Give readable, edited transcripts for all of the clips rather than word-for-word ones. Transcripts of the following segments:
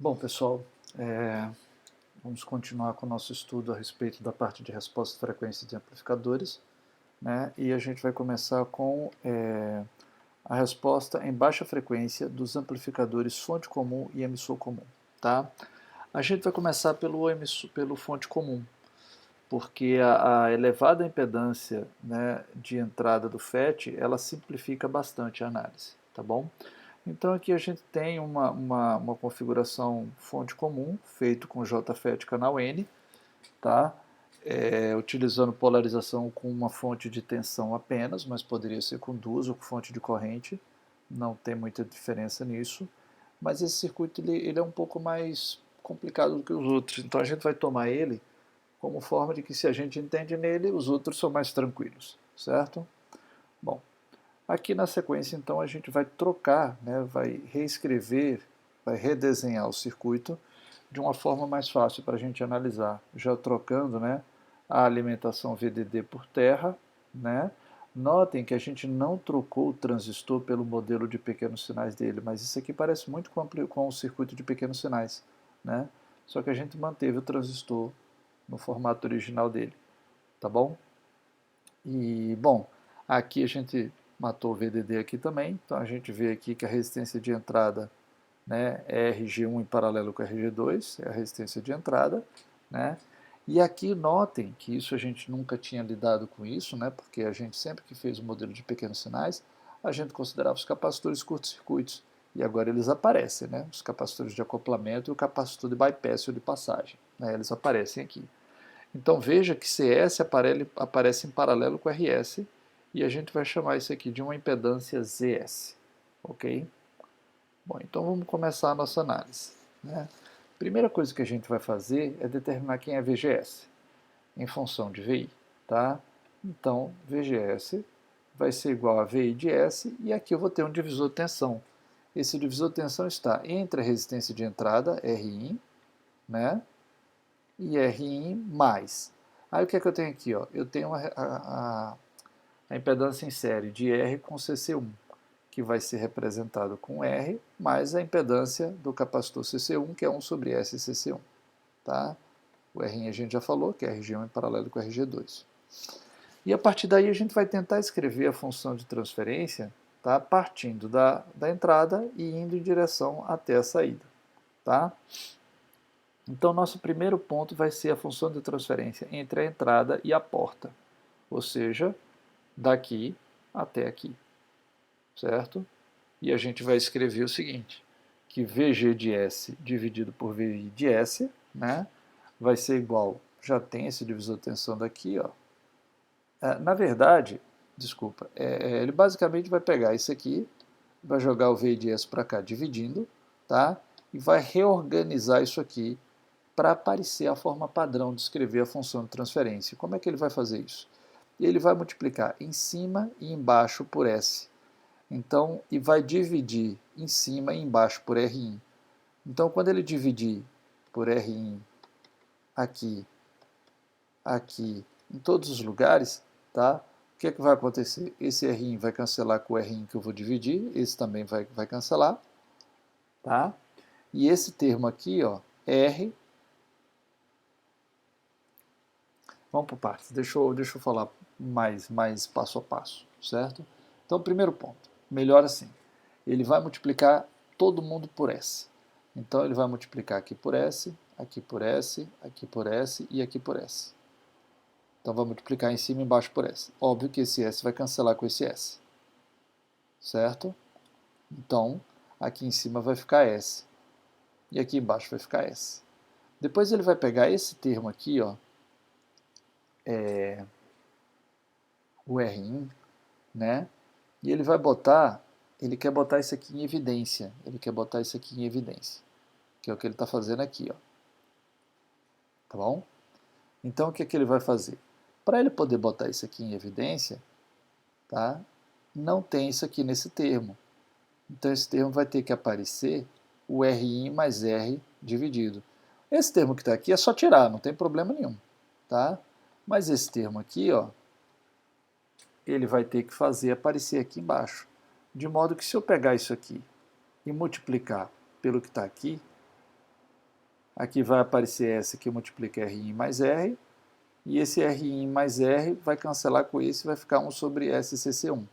Bom, pessoal, vamos continuar com o nosso estudo a respeito da parte de resposta de frequência de amplificadores, né? E a gente vai começar com a resposta em baixa frequência dos amplificadores fonte comum e emissor comum, tá? A gente vai começar pelo fonte comum, porque a elevada impedância, né, de entrada do FET, ela simplifica bastante a análise, tá bom? Então aqui a gente tem uma configuração fonte comum, feito com JFET canal N, tá? Utilizando polarização com uma fonte de tensão apenas, mas poderia ser com duas ou com fonte de corrente, não tem muita diferença nisso. Mas esse circuito ele é um pouco mais complicado do que os outros, então a gente vai tomar ele como forma de que se a gente entende nele, os outros são mais tranquilos, certo? Bom, aqui na sequência, então, a gente vai trocar, né, vai reescrever, vai redesenhar o circuito de uma forma mais fácil para a gente analisar, já trocando, né, a alimentação VDD por terra, né. Notem que a gente não trocou o transistor pelo modelo de pequenos sinais dele, mas isso aqui parece muito com o circuito de pequenos sinais, né. Só que a gente manteve o transistor no formato original dele, tá bom? E, bom, aqui a gente matou o VDD aqui também, então a gente vê aqui que a resistência de entrada, né, é RG1 em paralelo com RG2, é a resistência de entrada, né? E aqui notem que isso a gente nunca tinha lidado com isso, né, porque a gente sempre que fez o modelo de pequenos sinais, a gente considerava os capacitores curtos-circuitos, e agora eles aparecem, né, os capacitores de acoplamento e o capacitor de bypass ou de passagem, né, eles aparecem aqui. Então veja que CS aparece em paralelo com RS e a gente vai chamar isso aqui de uma impedância ZS, ok? Bom, então vamos começar a nossa análise, né? Primeira coisa que a gente vai fazer é determinar quem é VGS em função de VI, tá? Então VGS vai ser igual a VI de S e aqui eu vou ter um divisor de tensão. Esse divisor de tensão está entre a resistência de entrada, Rin, né? E Rin mais. Aí o que é que eu tenho aqui? Ó? Eu tenho a impedância em série de R com CC1, que vai ser representado com R, mais a impedância do capacitor CC1, que é 1 sobre S CC1. Tá? O R a gente já falou, que é RG1 em paralelo com RG2. E a partir daí a gente vai tentar escrever a função de transferência, tá? Partindo da entrada e indo em direção até a saída. Tá? Então, nosso primeiro ponto vai ser a função de transferência entre a entrada e a porta, ou seja, daqui até aqui, certo? E a gente vai escrever o seguinte, que VG de S dividido por VI de S, né, vai ser igual, já tem esse divisor de tensão daqui, ó. Na verdade, desculpa, ele basicamente vai pegar isso aqui, vai jogar o VI de S para cá dividindo, tá? E vai reorganizar isso aqui para aparecer a forma padrão de escrever a função de transferência. Como é que ele vai fazer isso? Ele vai multiplicar em cima e embaixo por S. Então, e vai dividir em cima e embaixo por Rin. Então, quando ele dividir por Rin aqui, aqui, em todos os lugares, tá? O que é que vai acontecer? Esse Rin vai cancelar com o Rin que eu vou dividir, esse também vai cancelar, tá? E esse termo aqui, ó, R. Vamos por partes, deixa eu falar mais passo a passo, certo? Então, primeiro ponto, melhor assim, ele vai multiplicar todo mundo por S. Então, ele vai multiplicar aqui por S, aqui por S, aqui por S e aqui por S. Então, vai multiplicar em cima e embaixo por S. Óbvio que esse S vai cancelar com esse S, certo? Então, aqui em cima vai ficar S e aqui embaixo vai ficar S. Depois ele vai pegar esse termo aqui, ó, o Rin, né? E ele vai botar, ele quer botar isso aqui em evidência. Ele quer botar isso aqui em evidência. Que é o que ele está fazendo aqui, ó. Tá bom? Então o que é que ele vai fazer? Para ele poder botar isso aqui em evidência, tá? Não tem isso aqui nesse termo. Então esse termo vai ter que aparecer o Rin mais R dividido. Esse termo que está aqui é só tirar, não tem problema nenhum. Tá? Mas esse termo aqui, ó, ele vai ter que fazer aparecer aqui embaixo. De modo que se eu pegar isso aqui e multiplicar pelo que está aqui, Aqui vai aparecer S que multiplica RI mais R, e esse RI mais R vai cancelar com esse e vai ficar 1 sobre SCC1.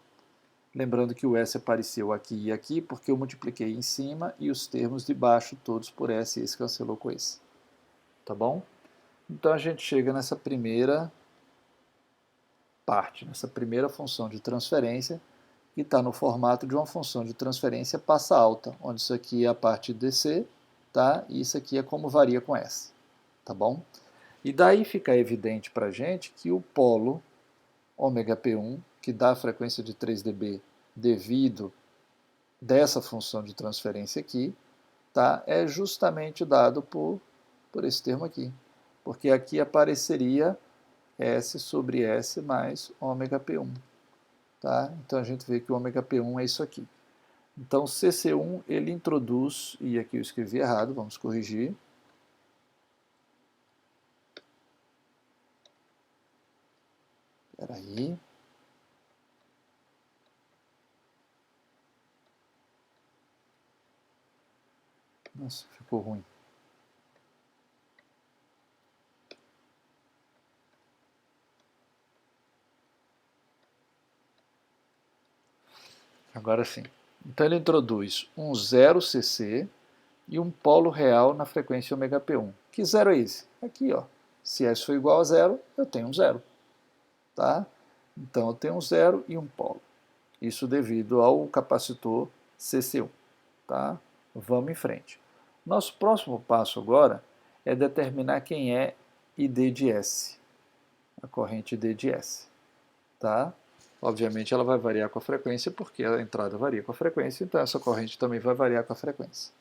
Lembrando que o S apareceu aqui e aqui porque eu multipliquei em cima e os termos de baixo todos por S e esse cancelou com esse. Tá bom? Então a gente chega nessa primeira parte, nessa primeira função de transferência, que está no formato de uma função de transferência passa alta, onde isso aqui é a parte DC, tá? E isso aqui é como varia com S, tá bom? E daí fica evidente para a gente que o polo ômega P1, que dá a frequência de 3 dB devido dessa função de transferência aqui, tá? É justamente dado por esse termo aqui, porque aqui apareceria S sobre S mais ômega P1. Tá? Então a gente vê que o ômega P1 é isso aqui. Então CC1 ele introduz, e aqui eu escrevi errado, vamos corrigir. Espera aí. Nossa, ficou ruim. Agora sim. Então ele introduz um 0 CC e um polo real na frequência ômega P1. Que zero é esse? Aqui, ó. Se S for igual a zero, eu tenho um zero. Tá? Então eu tenho um zero e um polo. Isso devido ao capacitor CC1. Tá? Vamos em frente. Nosso próximo passo agora é determinar quem é ID de S, a corrente ID de S. Tá? Obviamente ela vai variar com a frequência, porque a entrada varia com a frequência, então essa corrente também vai variar com a frequência.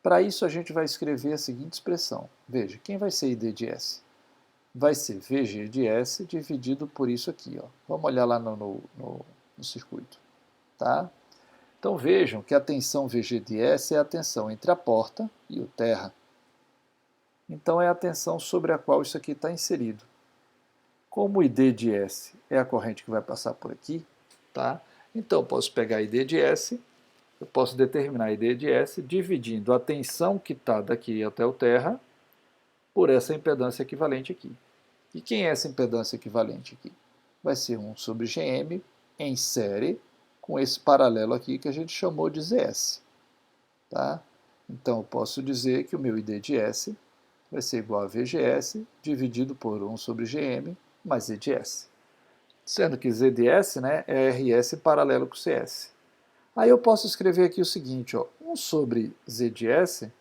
Para isso a gente vai escrever a seguinte expressão. Veja, quem vai ser ID de S? Vai ser VG de S dividido por isso aqui. Ó. Vamos olhar lá no circuito. Tá? Então vejam que a tensão VG de S é a tensão entre a porta e o terra. Então é a tensão sobre a qual isso aqui está inserido. Como o ID de S é a corrente que vai passar por aqui, tá? Então eu posso pegar a ID de S, eu posso determinar a ID de S dividindo a tensão que está daqui até o terra por essa impedância equivalente aqui. E quem é essa impedância equivalente aqui? Vai ser 1 sobre Gm em série com esse paralelo aqui que a gente chamou de ZS. Tá? Então eu posso dizer que o meu ID de S vai ser igual a VGS dividido por 1 sobre Gm mais Z de S. Sendo que Z de S, né, é RS paralelo com CS. Aí eu posso escrever aqui o seguinte, ó, 1 sobre Z de S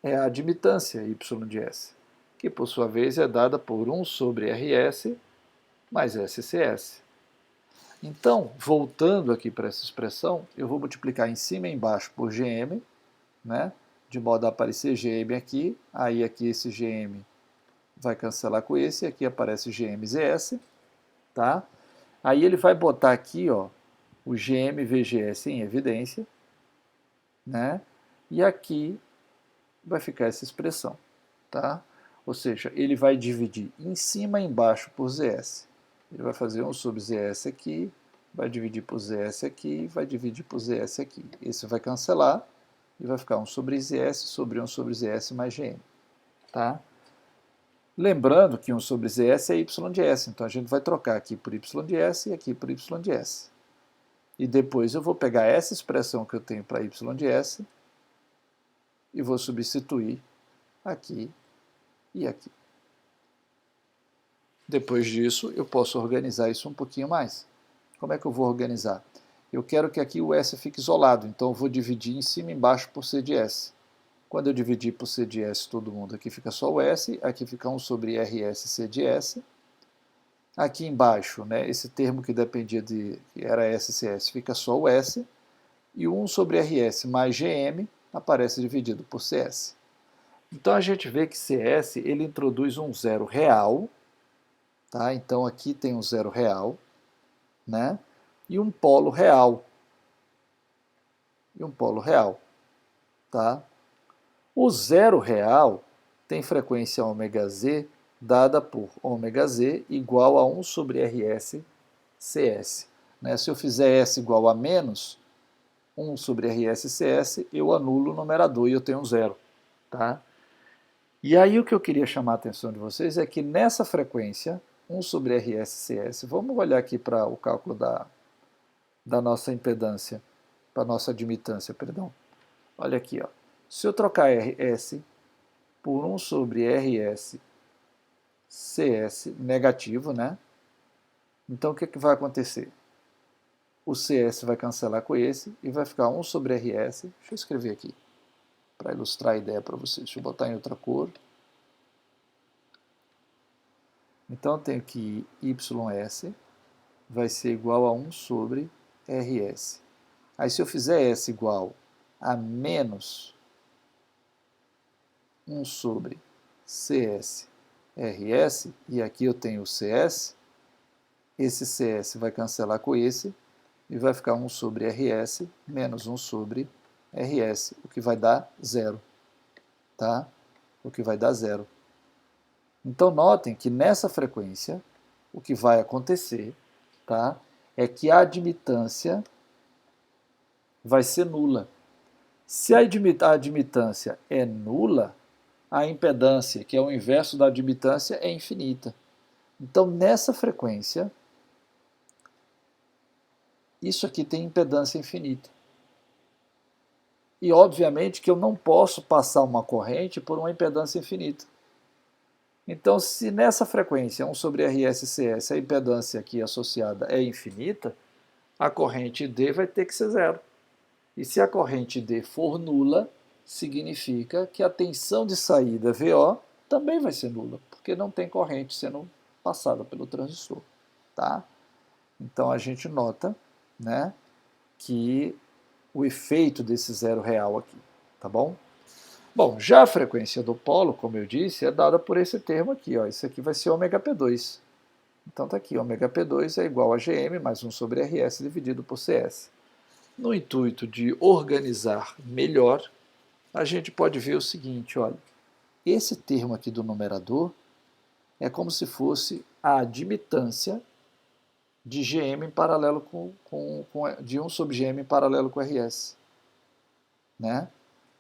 é a admitância Y de S, que por sua vez é dada por 1 sobre RS mais SCS. Então, voltando aqui para essa expressão, eu vou multiplicar em cima e embaixo por Gm, né, de modo a aparecer Gm aqui, aí aqui esse Gm vai cancelar com esse, e aqui aparece GMZS, tá? Aí ele vai botar aqui, ó, o GMVGS em evidência, né? E aqui vai ficar essa expressão, tá? Ou seja, ele vai dividir em cima e embaixo por ZS. Ele vai fazer 1 sobre ZS aqui, vai dividir por ZS aqui, vai dividir por ZS aqui. Esse vai cancelar e vai ficar 1 sobre ZS sobre 1 sobre ZS mais GM, tá? Lembrando que 1 sobre ZS é Y de S, então a gente vai trocar aqui por Y de S e aqui por Y de S. E depois eu vou pegar essa expressão que eu tenho para Y de S e vou substituir aqui e aqui. Depois disso, eu posso organizar isso um pouquinho mais. Como é que eu vou organizar? Eu quero que aqui o S fique isolado, então eu vou dividir em cima e embaixo por C de S. Quando eu dividir por C de S todo mundo, aqui fica só o S, aqui fica 1 sobre RS C de S. Aqui embaixo, né, esse termo que dependia que era SCS, fica só o S. E o 1 sobre RS mais GM aparece dividido por CS. Então a gente vê que CS ele introduz um zero real, tá? Então aqui tem um zero real, né? E um polo real. Tá? O zero real tem frequência ômega z dada por ômega z igual a 1 sobre RS CS. Né? Se eu fizer S igual a menos 1 sobre RS CS, eu anulo o numerador e eu tenho um zero. Tá? E aí o que eu queria chamar a atenção de vocês é que nessa frequência, 1 sobre RS-CS, vamos olhar aqui para o cálculo da nossa impedância, para a nossa admitância, perdão. Olha aqui, ó. Se eu trocar RS por 1 sobre RS-CS negativo, né? Então o que, que vai acontecer? O CS vai cancelar com esse e vai ficar 1 sobre RS. Deixa eu escrever aqui para ilustrar a ideia para vocês. Deixa eu botar em outra cor. Então eu tenho que YS vai ser igual a 1 sobre RS. Aí se eu fizer S igual a menos 1 sobre CS RS, e aqui eu tenho o CS, esse CS vai cancelar com esse, e vai ficar 1 sobre RS menos 1 sobre RS, o que vai dar 0. Tá? O que vai dar 0. Então notem que nessa frequência, o que vai acontecer, tá, é que a admitância vai ser nula. Se a admitância é nula, a impedância, que é o inverso da admitância, é infinita. Então, nessa frequência, isso aqui tem impedância infinita. E, obviamente, que eu não posso passar uma corrente por uma impedância infinita. Então, se nessa frequência 1 sobre RSCS a impedância aqui associada é infinita, a corrente D vai ter que ser zero. E se a corrente D for nula, significa que a tensão de saída VO também vai ser nula, porque não tem corrente sendo passada pelo transistor. Tá? Então a gente nota, né, que o efeito desse zero real aqui. Tá bom? Bom, já a frequência do polo, como eu disse, é dada por esse termo aqui. Ó. Isso aqui vai ser ômega P2. Então está aqui, ômega P2 é igual a GM mais 1 sobre RS dividido por CS. No intuito de organizar melhor, a gente pode ver o seguinte, olha, esse termo aqui do numerador é como se fosse a admitância de GM em paralelo de 1 sobre GM em paralelo com RS. Né?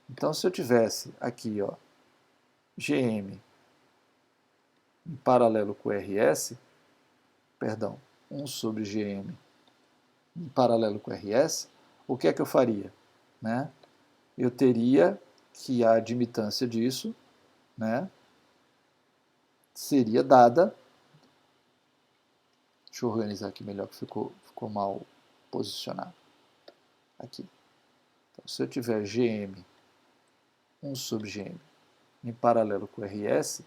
Então, se eu tivesse aqui, ó, GM em paralelo com RS, perdão, 1 sobre GM em paralelo com RS, o que é que eu faria? Né? Eu teria que a admitância disso, né, seria dada, deixa eu organizar aqui melhor que ficou mal posicionado, aqui. Então, se eu tiver GM, 1 sobre GM, em paralelo com RS,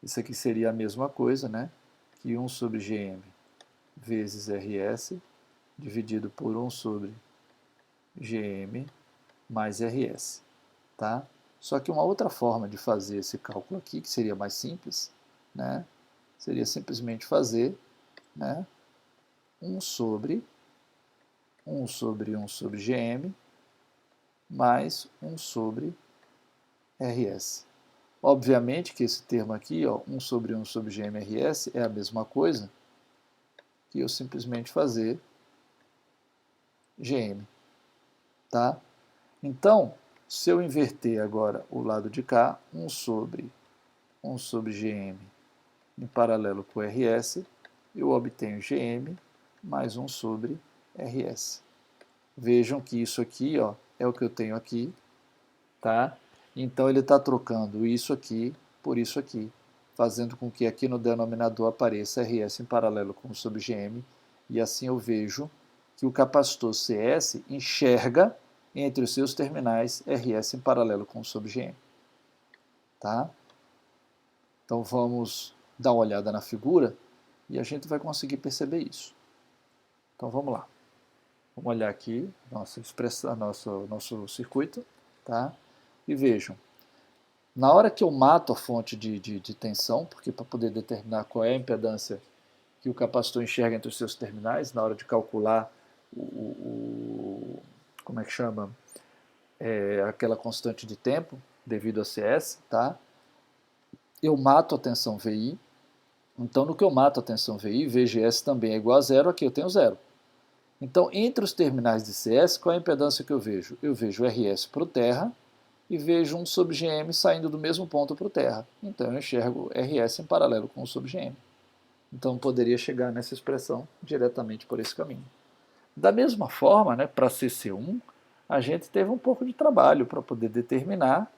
isso aqui seria a mesma coisa, né, que 1 sobre GM vezes RS, dividido por 1 sobre GM mais RS, tá? Só que uma outra forma de fazer esse cálculo aqui, que seria mais simples, né, seria simplesmente fazer, né, 1 sobre 1 sobre 1 sobre GM mais 1 sobre RS. Obviamente que esse termo aqui, ó, 1 sobre 1 sobre GM RS, é a mesma coisa que eu simplesmente fazer GM. Tá? Então, se eu inverter agora o lado de cá, 1 sobre GM em paralelo com RS, eu obtenho GM mais 1 sobre RS. Vejam que isso aqui, ó, é o que eu tenho aqui, tá? Então ele está trocando isso aqui por isso aqui, fazendo com que aqui no denominador apareça RS em paralelo com o sobre GM, e assim eu vejo que o capacitor CS enxerga entre os seus terminais RS em paralelo com o sobre GM. Tá? Então vamos dar uma olhada na figura e a gente vai conseguir perceber isso. Então vamos lá. Vamos olhar aqui nosso circuito, tá? E vejam, na hora que eu mato a fonte de tensão, porque para poder determinar qual é a impedância que o capacitor enxerga entre os seus terminais, na hora de calcular como é que chama? Aquela constante de tempo devido a CS, tá? Eu mato a tensão VI. Então, no que eu mato a tensão VI, VGS também é igual a zero, aqui eu tenho zero. Então, entre os terminais de CS, qual é a impedância que eu vejo? Eu vejo RS para o terra e vejo um sub GM saindo do mesmo ponto para o terra. Então eu enxergo RS em paralelo com o sub GM. Então poderia chegar nessa expressão diretamente por esse caminho. Da mesma forma, né, para CC1, a gente teve um pouco de trabalho para poder determinar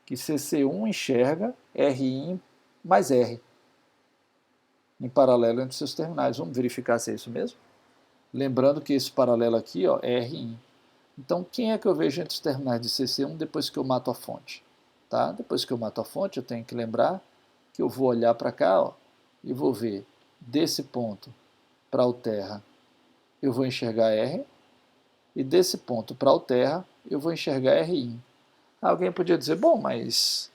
que CC1 enxerga RI mais R em paralelo entre seus terminais. Vamos verificar se é isso mesmo? Lembrando que esse paralelo aqui ó, é RI. Então, quem é que eu vejo entre os terminais de CC1 depois que eu mato a fonte? Tá? Depois que eu mato a fonte, eu tenho que lembrar que eu vou olhar para cá ó, e vou ver desse ponto para o terra, eu vou enxergar R, e desse ponto para o terra, eu vou enxergar RI. Alguém podia dizer, bom, mas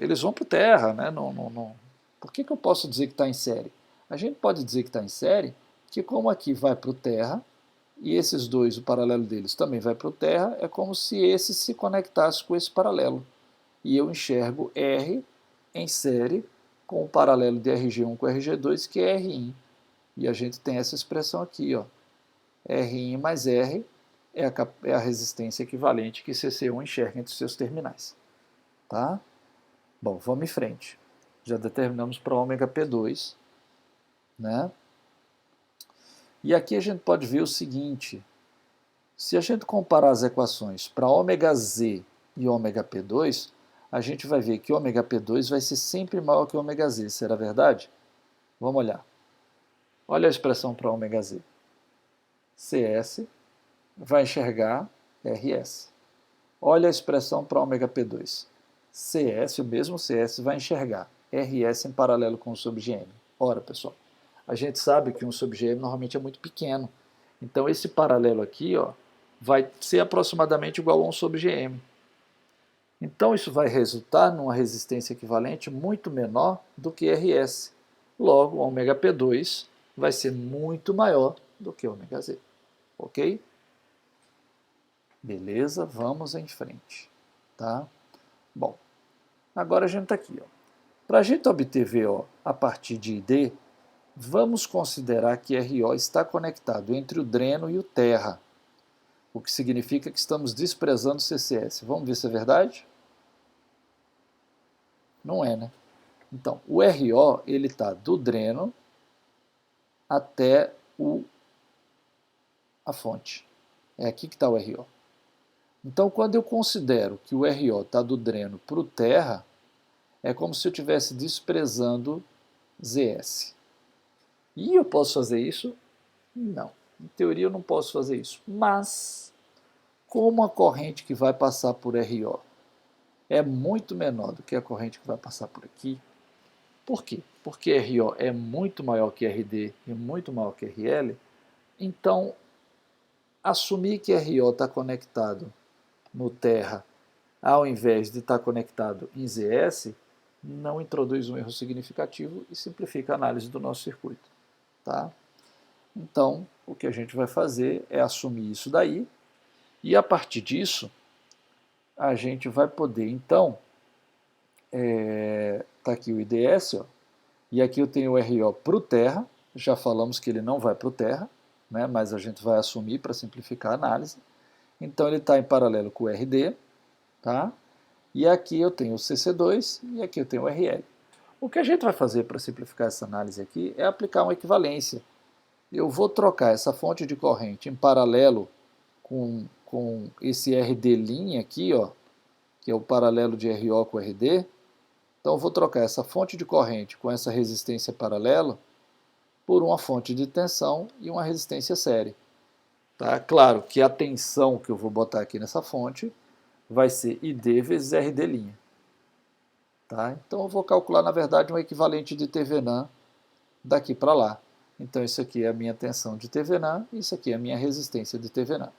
eles vão para o terra, né? Não. Por que eu posso dizer que está em série? A gente pode dizer que está em série, que como aqui vai para o terra, e esses dois, o paralelo deles também vai para o terra, é como se esse se conectasse com esse paralelo. E eu enxergo R em série com o paralelo de RG1 com RG2, que é RI. E a gente tem essa expressão aqui, ó. RI mais R é a resistência equivalente que CC1 enxerga entre os seus terminais. Tá? Bom, vamos em frente. Já determinamos para ômega P2. Né? E aqui a gente pode ver o seguinte. Se a gente comparar as equações para ômega Z e ômega P2, a gente vai ver que ômega P2 vai ser sempre maior que ômega Z. Será verdade? Vamos olhar. Olha a expressão para ômega Z. CS vai enxergar RS. Olha a expressão para ômega P2. CS, o mesmo CS, vai enxergar RS em paralelo com o sub GM. Ora, pessoal, a gente sabe que um sub GM normalmente é muito pequeno. Então esse paralelo aqui ó, vai ser aproximadamente igual a um sub GM. Então isso vai resultar numa resistência equivalente muito menor do que RS. Logo, ômega P2 vai ser muito maior do que ômega Z. Ok? Beleza, vamos em frente. Tá? Bom, agora a gente está aqui. Para a gente obter VO a partir de ID, vamos considerar que RO está conectado entre o dreno e o terra, o que significa que estamos desprezando CCS. Vamos ver se é verdade? Não é, né? Então, o RO ele está do dreno até a fonte. É aqui que está o RO. Então, quando eu considero que o RO está do dreno para o terra, é como se eu estivesse desprezando ZS. E eu posso fazer isso? Não. Em teoria eu não posso fazer isso. Mas, como a corrente que vai passar por RO é muito menor do que a corrente que vai passar por aqui, por quê? Porque RO é muito maior que RD e muito maior que RL, então assumir que RO está conectado no terra ao invés de estar conectado em ZS, não introduz um erro significativo e simplifica a análise do nosso circuito. Tá? Então, o que a gente vai fazer é assumir isso daí, e a partir disso, a gente vai poder, então, tá aqui o IDS, ó, e aqui eu tenho o RO para o terra, já falamos que ele não vai para o terra, né, mas a gente vai assumir para simplificar a análise. Então ele está em paralelo com o RD, tá? E aqui eu tenho o CC2 e aqui eu tenho o RL. O que a gente vai fazer para simplificar essa análise aqui é aplicar uma equivalência. Eu vou trocar essa fonte de corrente em paralelo com esse RD' aqui, ó, que é o paralelo de RO com RD. Então eu vou trocar essa fonte de corrente com essa resistência paralela por uma fonte de tensão e uma resistência série. Tá? Claro que a tensão que eu vou botar aqui nessa fonte vai ser ID vezes RD'. Tá? Então eu vou calcular, na verdade, um equivalente de TVNAM daqui para lá. Então isso aqui é a minha tensão de TVNAM e isso aqui é a minha resistência de TVNAM.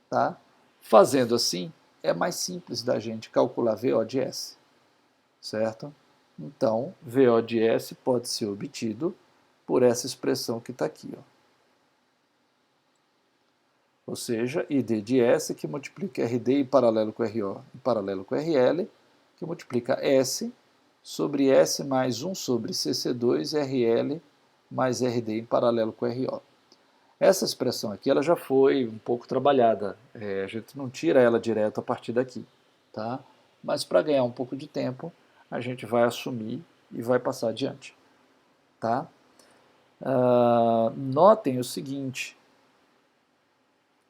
Tá? Fazendo assim, é mais simples da gente calcular VO de S. Certo? Então, VO de S pode ser obtido por essa expressão que está aqui. Ó. Ou seja, ID de S que multiplica RD em paralelo com RO em paralelo com RL, que multiplica S sobre S mais 1 sobre CC2 RL mais RD em paralelo com RO. Essa expressão aqui ela já foi um pouco trabalhada, a gente não tira ela direto a partir daqui. tá? Mas para ganhar um pouco de tempo, a gente vai assumir e vai passar adiante, tá? Notem o seguinte,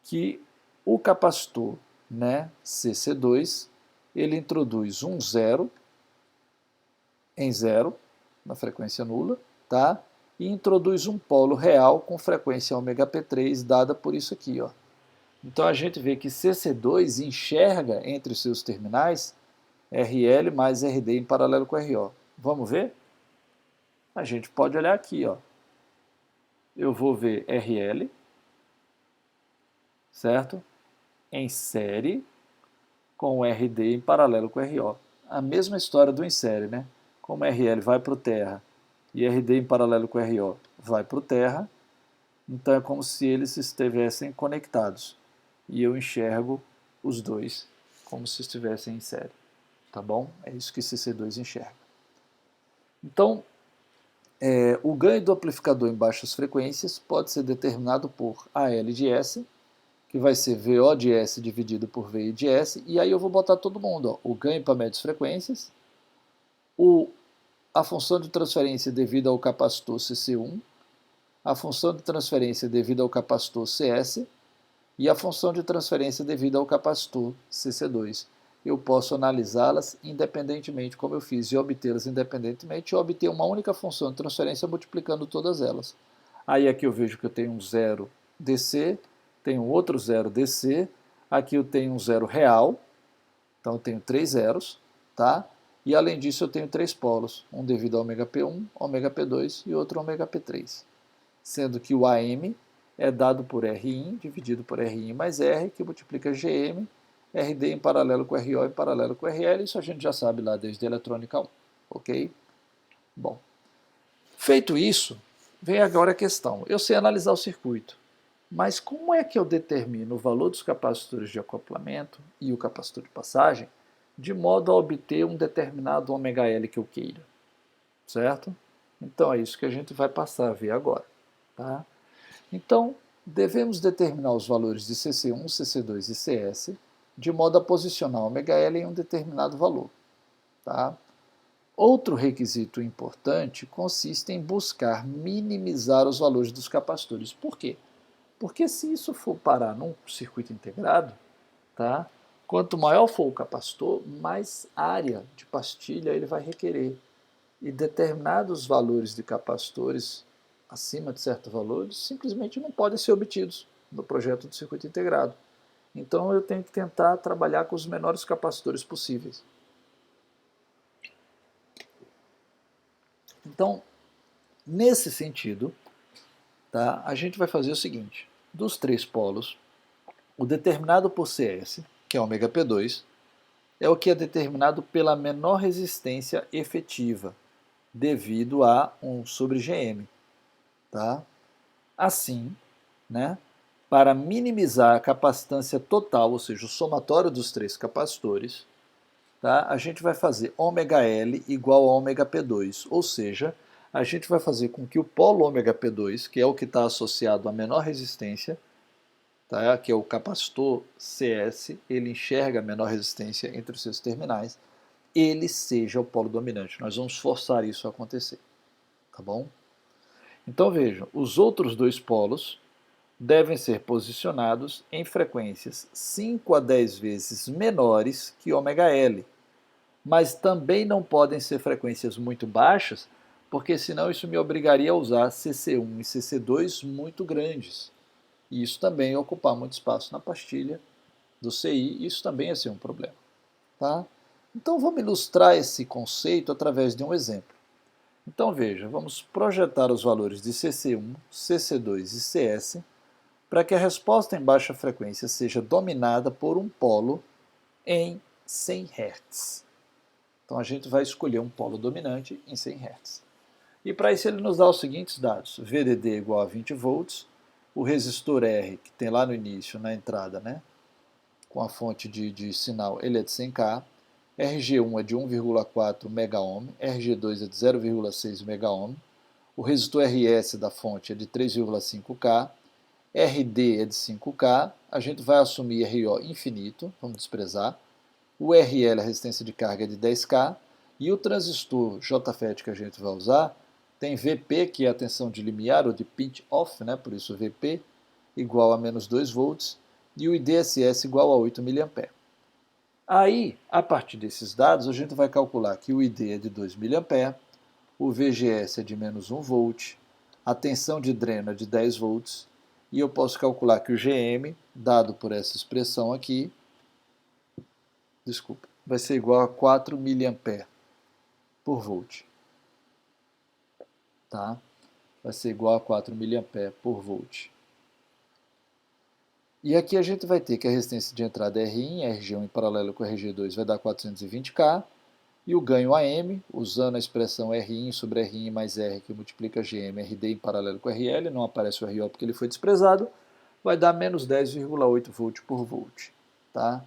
que o capacitor, né, CC2, ele introduz um zero em zero, na frequência nula, tá? E introduz um polo real com frequência ωp3, dada por isso aqui, ó. Então a gente vê que CC2 enxerga entre os seus terminais RL mais RD em paralelo com RO. Vamos ver? A gente pode olhar aqui, ó. Eu vou ver RL, certo? Em série com RD em paralelo com RO. A mesma história do em série, né? Como RL vai para o terra e RD em paralelo com RO vai para o terra, então é como se eles estivessem conectados. E eu enxergo os dois como se estivessem em série. Tá bom? É isso que CC2 enxerga. Então, o ganho do amplificador em baixas frequências pode ser determinado por AL de S, que vai ser VO de S dividido por VI de S, e aí eu vou botar todo mundo, ó, o ganho para médias frequências, a função de transferência devida ao capacitor CC1, a função de transferência devida ao capacitor CS e a função de transferência devida ao capacitor CC2. Eu posso analisá-las independentemente, como eu fiz, e obtê-las independentemente, e obter uma única função de transferência multiplicando todas elas. Aí aqui eu vejo que eu tenho um zero DC, tenho outro zero DC, aqui eu tenho um zero real, então eu tenho 3 zeros, tá? E além disso eu tenho 3 polos, um devido ao ωp1, ωp2 e outro ωp3. Sendo que o AM é dado por Rin dividido por Rin mais R, que multiplica GM, RD em paralelo com RO em paralelo com RL, isso a gente já sabe lá desde a eletrônica 1, ok? Bom, feito isso, vem agora a questão. Eu sei analisar o circuito, mas como é que eu determino o valor dos capacitores de acoplamento e o capacitor de passagem de modo a obter um determinado ωL que eu queira, certo? Então é isso que a gente vai passar a ver agora, tá? Então, devemos determinar os valores de CC1, CC2 e CS de modo a posicionar ωL em um determinado valor, tá? Outro requisito importante consiste em buscar minimizar os valores dos capacitores. Por quê? Porque se isso for parar num circuito integrado, tá? Quanto maior for o capacitor, mais área de pastilha ele vai requerer. E determinados valores de capacitores acima de certos valores simplesmente não podem ser obtidos no projeto de circuito integrado. Então eu tenho que tentar trabalhar com os menores capacitores possíveis. Então, nesse sentido, tá, a gente vai fazer o seguinte: dos 3 polos, o determinado por CS, que é ωp2, é o que é determinado pela menor resistência efetiva, devido a 1 sobre Gm. Tá? Assim, né, para minimizar a capacitância total, ou seja, o somatório dos 3 capacitores, tá, a gente vai fazer ωL igual a ωp2, ou seja, a gente vai fazer com que o polo ωp2, que é o que está associado à menor resistência, tá, que é o capacitor CS, ele enxerga a menor resistência entre os seus terminais, ele seja o polo dominante. Nós vamos forçar isso a acontecer, tá bom? Então vejam, os outros 2 polos devem ser posicionados em frequências 5 a 10 vezes menores que ωL, mas também não podem ser frequências muito baixas, porque senão isso me obrigaria a usar CC1 e CC2 muito grandes. E isso também ia ocupar muito espaço na pastilha do CI, e isso também ia ser um problema. Tá? Então vamos ilustrar esse conceito através de um exemplo. Então veja, vamos projetar os valores de CC1, CC2 e CS para que a resposta em baixa frequência seja dominada por um polo em 100 Hz. Então a gente vai escolher um polo dominante em 100 Hz. E para isso ele nos dá os seguintes dados: VDD igual a 20 volts, o resistor R, que tem lá no início, na entrada, né, com a fonte de sinal, ele é de 100K, RG1 é de 1,4 MΩ, RG2 é de 0,6 MΩ, o resistor RS da fonte é de 3,5K, RD é de 5K, a gente vai assumir RO infinito, vamos desprezar, o RL, a resistência de carga, é de 10K, e o transistor JFET que a gente vai usar tem VP, que é a tensão de limiar, ou de pinch off, né? Por isso VP, igual a menos 2 volts, e o IDSS igual a 8 mA. Aí, a partir desses dados, a gente vai calcular que o ID é de 2 mA, o VGS é de menos 1 volt, a tensão de dreno é de 10 volts, e eu posso calcular que o GM, dado por essa expressão aqui, vai ser igual a 4 mA por volt. Tá? Vai ser igual a 4 mA por volt. E aqui a gente vai ter que a resistência de entrada é RIN, RG1 em paralelo com RG2 vai dar 420K, e o ganho AM, usando a expressão RIN sobre RIN mais R, que multiplica GM, RD em paralelo com RL, não aparece o RO porque ele foi desprezado, vai dar menos 10,8 volt por volt. Tá?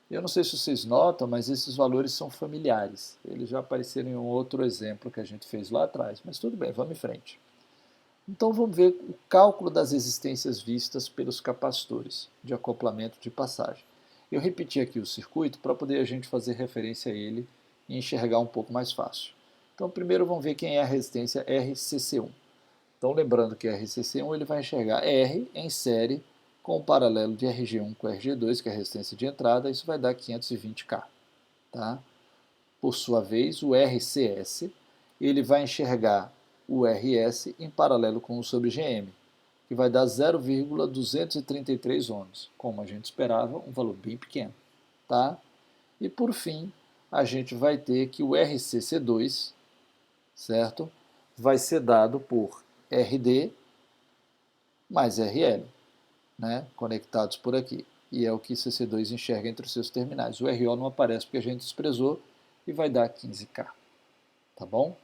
Eu não sei se vocês notam, mas esses valores são familiares. Eles já apareceram em um outro exemplo que a gente fez lá atrás, mas tudo bem, vamos em frente. Então vamos ver o cálculo das resistências vistas pelos capacitores de acoplamento de passagem. Eu repeti aqui o circuito para poder a gente fazer referência a ele e enxergar um pouco mais fácil. Então primeiro vamos ver quem é a resistência RCC1. Então lembrando que RCC1 ele vai enxergar R em série com o paralelo de RG1 com RG2, que é a resistência de entrada, isso vai dar 520K. Tá? Por sua vez, o RCS ele vai enxergar o RS em paralelo com o sobre GM, que vai dar 0,233 ohms, como a gente esperava, um valor bem pequeno. Tá? E por fim, a gente vai ter que o RCC2, certo? Vai ser dado por RD mais RL, né? Conectados por aqui. E é o que CC2 enxerga entre os seus terminais. O RO não aparece porque a gente desprezou e vai dar 15K. Tá bom?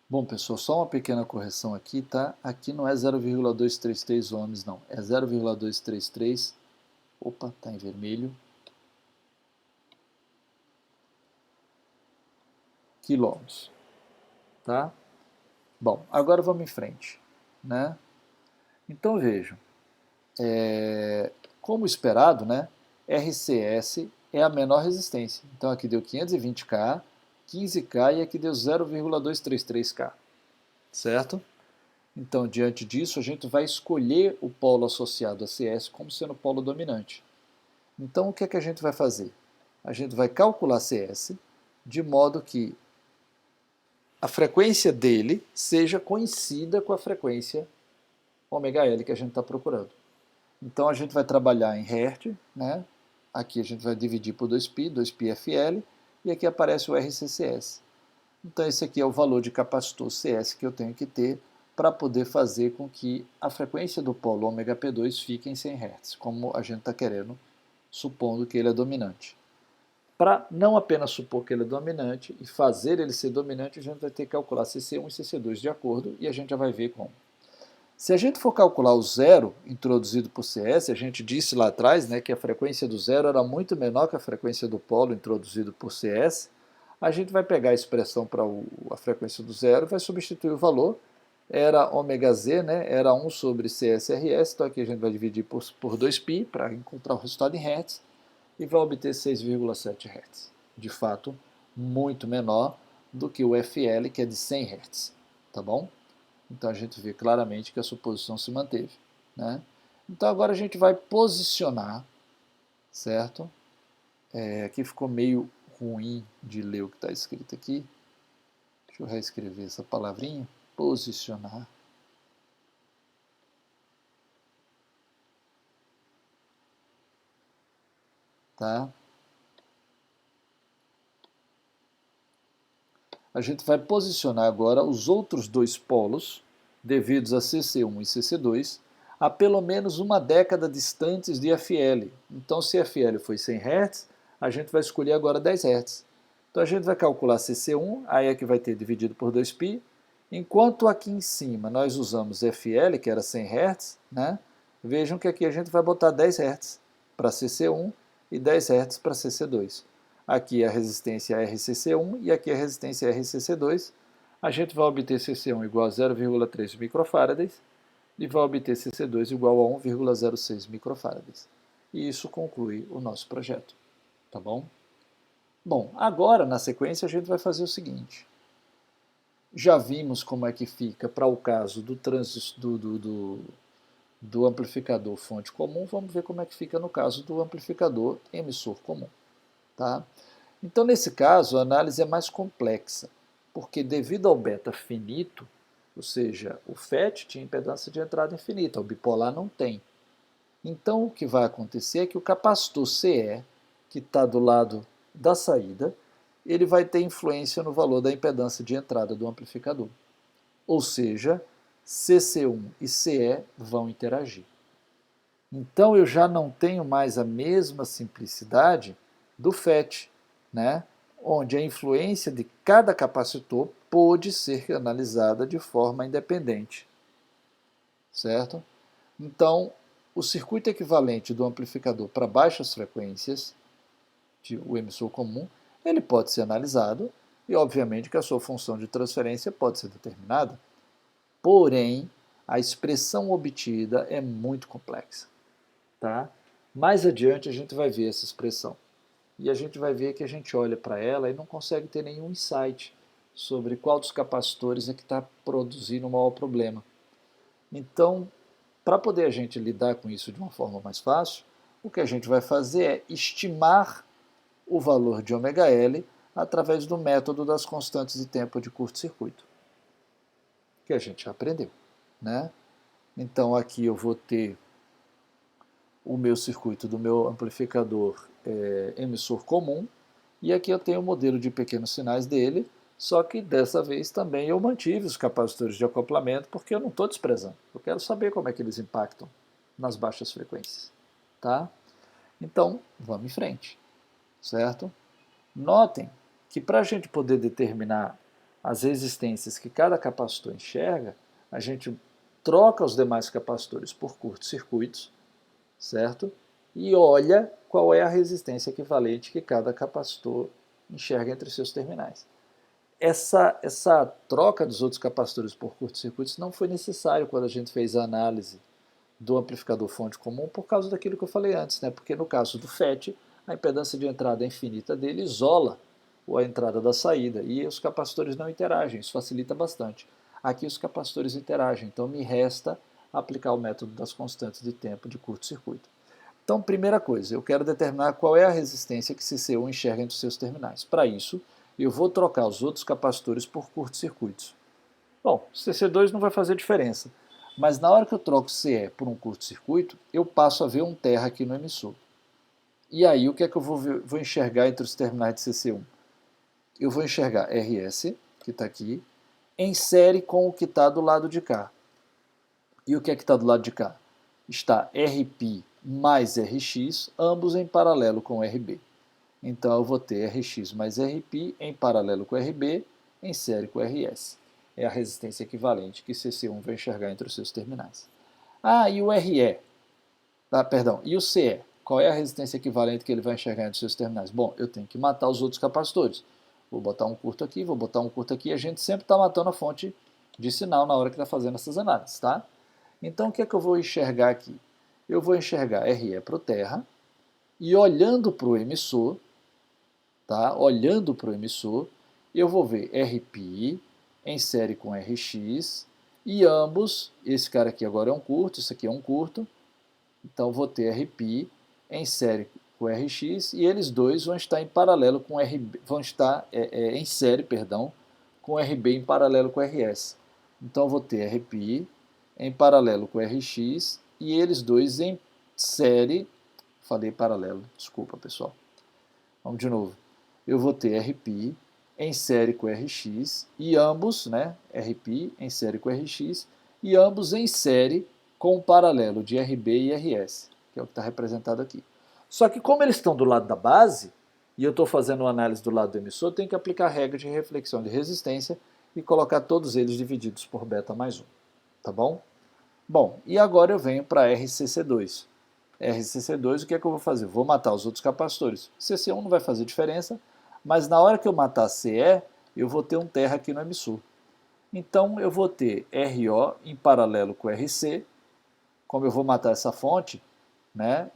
Bom, pessoal, só uma pequena correção aqui, tá? Aqui não é 0,233 ohms, não. É 0,233. Opa, tá em vermelho. Quilômetros. Tá? Bom, agora vamos em frente, né? Então vejam, como esperado, né? RCS é a menor resistência. Então aqui deu 520K, 15K e aqui deu 0,233K. Certo? Então, diante disso, a gente vai escolher o polo associado a CS como sendo o polo dominante. Então, o que é que a gente vai fazer? A gente vai calcular CS de modo que a frequência dele seja coincidida com a frequência ômega-L que a gente está procurando. Então, a gente vai trabalhar em Hertz, né? Aqui a gente vai dividir por 2π, 2πfL, e aqui aparece o RCCS. Então, esse aqui é o valor de capacitor CS que eu tenho que ter para poder fazer com que a frequência do polo ômega P2 fique em 100 Hz, como a gente está querendo, supondo que ele é dominante. Para não apenas supor que ele é dominante e fazer ele ser dominante, a gente vai ter que calcular CC1 e CC2 de acordo, e a gente já vai ver como. Se a gente for calcular o zero introduzido por CS, a gente disse lá atrás, né, que a frequência do zero era muito menor que a frequência do polo introduzido por CS, a gente vai pegar a expressão para a frequência do zero e vai substituir o valor. Era ômega z, né, era 1 sobre CSRS, então aqui a gente vai dividir por 2π para encontrar o resultado em Hz e vai obter 6,7 Hz. De fato, muito menor do que o FL, que é de 100 Hz. Tá bom? Então a gente vê claramente que a suposição se manteve. Né? Então agora a gente vai posicionar, certo? Aqui ficou meio ruim de ler o que está escrito aqui. Deixa eu reescrever essa palavrinha. Posicionar. Tá? A gente vai posicionar agora os outros dois polos, devidos a CC1 e CC2, a pelo menos uma década distantes de FL. Então, se FL foi 100 Hz, a gente vai escolher agora 10 Hz. Então, a gente vai calcular CC1, aí é que vai ter dividido por 2π, enquanto aqui em cima nós usamos FL, que era 100 Hz, né? Vejam que aqui a gente vai botar 10 Hz para CC1 e 10 Hz para CC2. Aqui a resistência RCC1 e aqui a resistência RCC2. A gente vai obter CC1 igual a 0,3 microfarads e vai obter CC2 igual a 1,06 microfarads. E isso conclui o nosso projeto. tá bom? Bom, agora na sequência a gente vai fazer o seguinte. Já vimos como é que fica para o caso do amplificador fonte comum, vamos ver como é que fica no caso do amplificador emissor comum. Tá? Então, nesse caso, a análise é mais complexa, porque devido ao beta finito, ou seja, o FET tinha impedância de entrada infinita, o bipolar não tem. Então, o que vai acontecer é que o capacitor CE, que está do lado da saída, ele vai ter influência no valor da impedância de entrada do amplificador. Ou seja, CC1 e CE vão interagir. Então eu já não tenho mais a mesma simplicidade do FET, né? Onde a influência de cada capacitor pode ser analisada de forma independente, certo? Então, o circuito equivalente do amplificador para baixas frequências, o emissor comum, ele pode ser analisado e, obviamente, que a sua função de transferência pode ser determinada. Porém, a expressão obtida é muito complexa. Tá? Mais adiante a gente vai ver essa expressão. E a gente vai ver que a gente olha para ela e não consegue ter nenhum insight sobre qual dos capacitores é que está produzindo o maior problema. Então, para poder a gente lidar com isso de uma forma mais fácil, o que a gente vai fazer é estimar o valor de ômega-L através do método das constantes de tempo de curto-circuito, que a gente já aprendeu. Né? Então, aqui eu vou ter o meu circuito do meu amplificador emissor comum, e aqui eu tenho o modelo de pequenos sinais dele, só que dessa vez também eu mantive os capacitores de acoplamento, porque eu não estou desprezando. Eu quero saber como é que eles impactam nas baixas frequências. Tá? Então, vamos em frente, certo? Notem que para a gente poder determinar as resistências que cada capacitor enxerga, a gente troca os demais capacitores por curtos-circuitos, certo? E olha qual é a resistência equivalente que cada capacitor enxerga entre seus terminais. Essa troca dos outros capacitores por curtos-circuitos não foi necessário quando a gente fez a análise do amplificador fonte comum por causa daquilo que eu falei antes, né? Porque no caso do FET, a impedância de entrada infinita dele isola a entrada da saída e os capacitores não interagem, isso facilita bastante. Aqui os capacitores interagem, então me resta aplicar o método das constantes de tempo de curto-circuito. Então, primeira coisa, eu quero determinar qual é a resistência que CC1 enxerga entre os seus terminais. Para isso, eu vou trocar os outros capacitores por curto-circuitos. Bom, CC2 não vai fazer diferença, mas na hora que eu troco CE por um curto-circuito, eu passo a ver um terra aqui no emissor. E aí, o que é que eu vou enxergar entre os terminais de CC1? Eu vou enxergar RS, que está aqui, em série com o que está do lado de cá. E o que é que está do lado de cá? Está RP mais RX, ambos em paralelo com RB. Então eu vou ter RX mais RP em paralelo com RB, em série com RS. É a resistência equivalente que CC1 vai enxergar entre os seus terminais. Ah, e o RE? Perdão, e o CE? Qual é a resistência equivalente que ele vai enxergar entre os seus terminais? Bom, eu tenho que matar os outros capacitores. Vou botar um curto aqui, vou botar um curto aqui. A gente sempre está matando a fonte de sinal na hora que está fazendo essas análises, tá? Então, o que é que eu vou enxergar aqui? Eu vou enxergar RE para o terra e olhando para o emissor, tá? Olhando para o emissor, eu vou ver RPI em série com RX e ambos, esse cara aqui agora é um curto, isso aqui é um curto, então vou ter RPI em série com RX e eles dois vão estar em paralelo com RB, vão estar em série, perdão, com RB em paralelo com RS. Então vou ter RPI em paralelo com RX e eles dois em série, falei paralelo, desculpa pessoal. Vamos de novo. Eu vou ter RPI em série com RX e ambos, né, RPI em série com RX e ambos em série com o paralelo de RB e RS, que é o que está representado aqui. Só que como eles estão do lado da base, e eu estou fazendo uma análise do lado do emissor, eu tenho que aplicar a regra de reflexão de resistência e colocar todos eles divididos por beta mais 1. Tá bom? Bom, e agora eu venho para RCC2. RCC2, o que é que eu vou fazer? Vou matar os outros capacitores. CC1 não vai fazer diferença, mas na hora que eu matar CE, eu vou ter um terra aqui no emissor. Então eu vou ter RO em paralelo com RC, como eu vou matar essa fonte, né,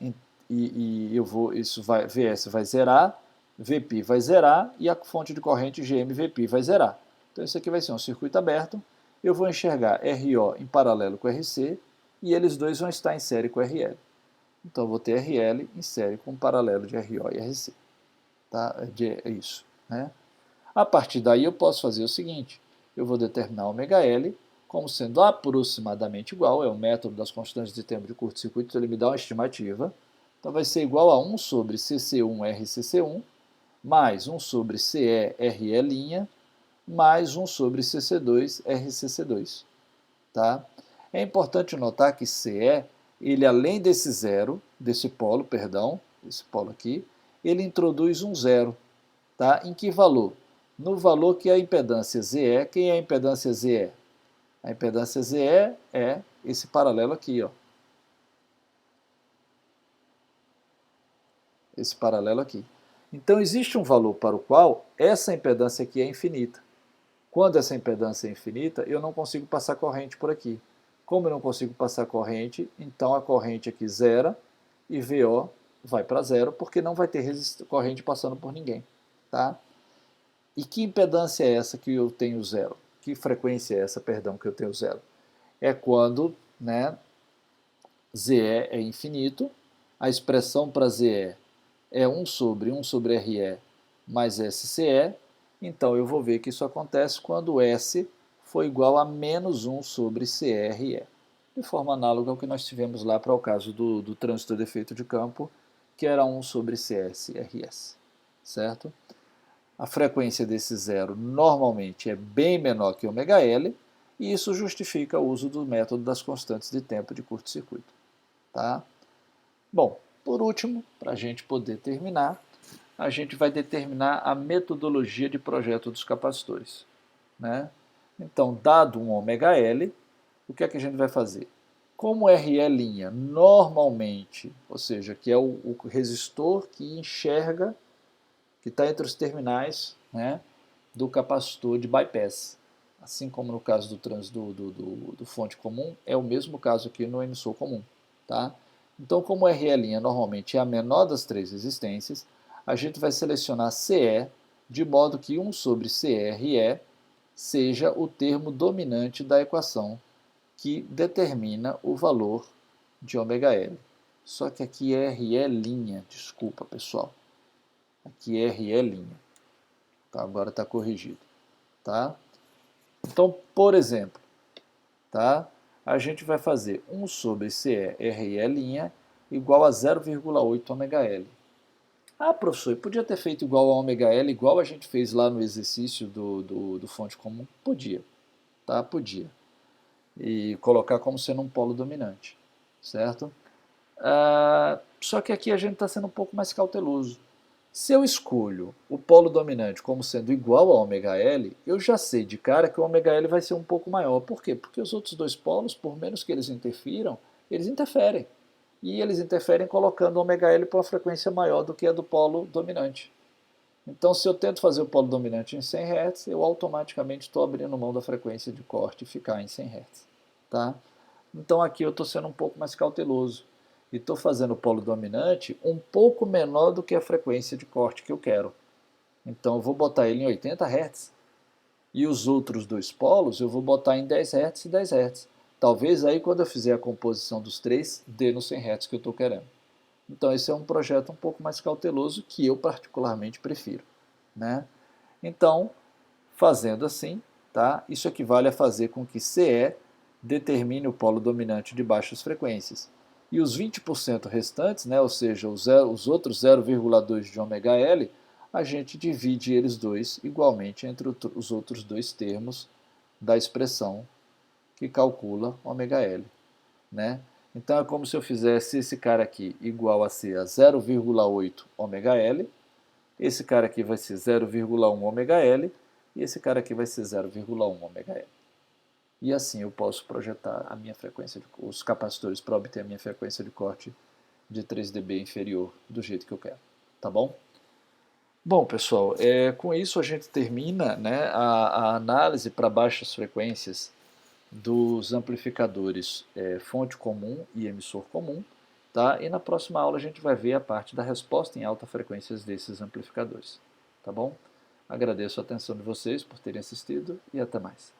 VS vai zerar, VP vai zerar e a fonte de corrente GM-VP vai zerar. Então isso aqui vai ser um circuito aberto, eu vou enxergar RO em paralelo com RC e eles dois vão estar em série com RL. Então eu vou ter RL em série com paralelo de RO e RC. Tá? É isso. Né? A partir daí eu posso fazer o seguinte, eu vou determinar ωL como sendo aproximadamente igual, é o método das constantes de tempo de curto-circuito, então ele me dá uma estimativa. Então vai ser igual a 1 sobre CC1 RCC1 mais 1 sobre CE RE' mais 1 sobre CC2 RCC2. Tá? É importante notar que CE, ele além desse zero, desse polo aqui, ele introduz um zero. Tá? Em que valor? No valor que a impedância ZE, quem é a impedância ZE? A impedância ZE é esse paralelo aqui, ó. Esse paralelo aqui. Então existe um valor para o qual essa impedância aqui é infinita. Quando essa impedância é infinita, eu não consigo passar corrente por aqui. Como eu não consigo passar corrente, então a corrente aqui zera e VO vai para zero, porque não vai ter corrente passando por ninguém. Tá? E que impedância é essa que eu tenho zero? Que frequência é essa, perdão, que eu tenho zero? É quando, né, ZE é infinito, a expressão para ZE é 1 sobre RE mais SCE, então eu vou ver que isso acontece quando S for igual a menos 1 sobre CRE, de forma análoga ao que nós tivemos lá para o caso do trânsito de efeito de campo, que era 1 sobre CS-RS, certo? A frequência desse zero normalmente é bem menor que ωL, e isso justifica o uso do método das constantes de tempo de curto-circuito. Tá? Bom, por último, para a gente poder terminar, a gente vai determinar a metodologia de projeto dos capacitores. Né? Então, dado um ωL, o que é que a gente vai fazer? Como RE' normalmente, ou seja, que é o resistor que enxerga, que está entre os terminais, né, do capacitor de bypass. Assim como no caso do trânsito do fonte comum, é o mesmo caso aqui no emissor comum. Tá? Então, como RE' normalmente é a menor das três resistências, a gente vai selecionar CE de modo que 1 sobre CRE seja o termo dominante da equação que determina o valor de ωL. Só que aqui é RE', desculpa pessoal. Aqui é RE'. Tá, agora está corrigido. Tá? Então, por exemplo, tá? A gente vai fazer 1 sobre CE RE' igual a 0,8 ωL. Ah, professor, eu podia ter feito igual a ωL, igual a gente fez lá no exercício do fonte comum? Podia, tá? Podia. E colocar como sendo um polo dominante, certo? Só que aqui a gente está sendo um pouco mais cauteloso. Se eu escolho o polo dominante como sendo igual a ωL, eu já sei de cara que o ωL vai ser um pouco maior. Por quê? Porque os outros dois polos, por menos que eles interfiram, eles interferem. E eles interferem colocando o ωL para uma frequência maior do que a do polo dominante. Então, se eu tento fazer o polo dominante em 100 Hz, eu automaticamente estou abrindo mão da frequência de corte e ficar em 100 Hz. Tá? Então, aqui eu estou sendo um pouco mais cauteloso. E estou fazendo o polo dominante um pouco menor do que a frequência de corte que eu quero. Então, eu vou botar ele em 80 Hz. E os outros dois polos eu vou botar em 10 Hz e 10 Hz. Talvez aí, quando eu fizer a composição dos três, dê no 100 Hz que eu estou querendo. Então, esse é um projeto um pouco mais cauteloso que eu particularmente prefiro. Né? Então, fazendo assim, tá? Isso equivale a fazer com que CE determine o polo dominante de baixas frequências. E os 20% restantes, né, ou seja, os outros 0,2 de ωL, a gente divide eles dois igualmente entre os outros dois termos da expressão que calcula ωL. Né? Então é como se eu fizesse esse cara aqui igual a ser a 0,8 ωL, esse cara aqui vai ser 0,1 ωL e esse cara aqui vai ser 0,1 ωL. E assim eu posso projetar a minha frequência, os capacitores para obter a minha frequência de corte de 3 dB inferior do jeito que eu quero. Tá bom? Bom, pessoal, com isso a gente termina, né, a análise para baixas frequências dos amplificadores fonte comum e emissor comum. Tá? E na próxima aula a gente vai ver a parte da resposta em alta frequência desses amplificadores. Tá bom? Agradeço a atenção de vocês por terem assistido e até mais.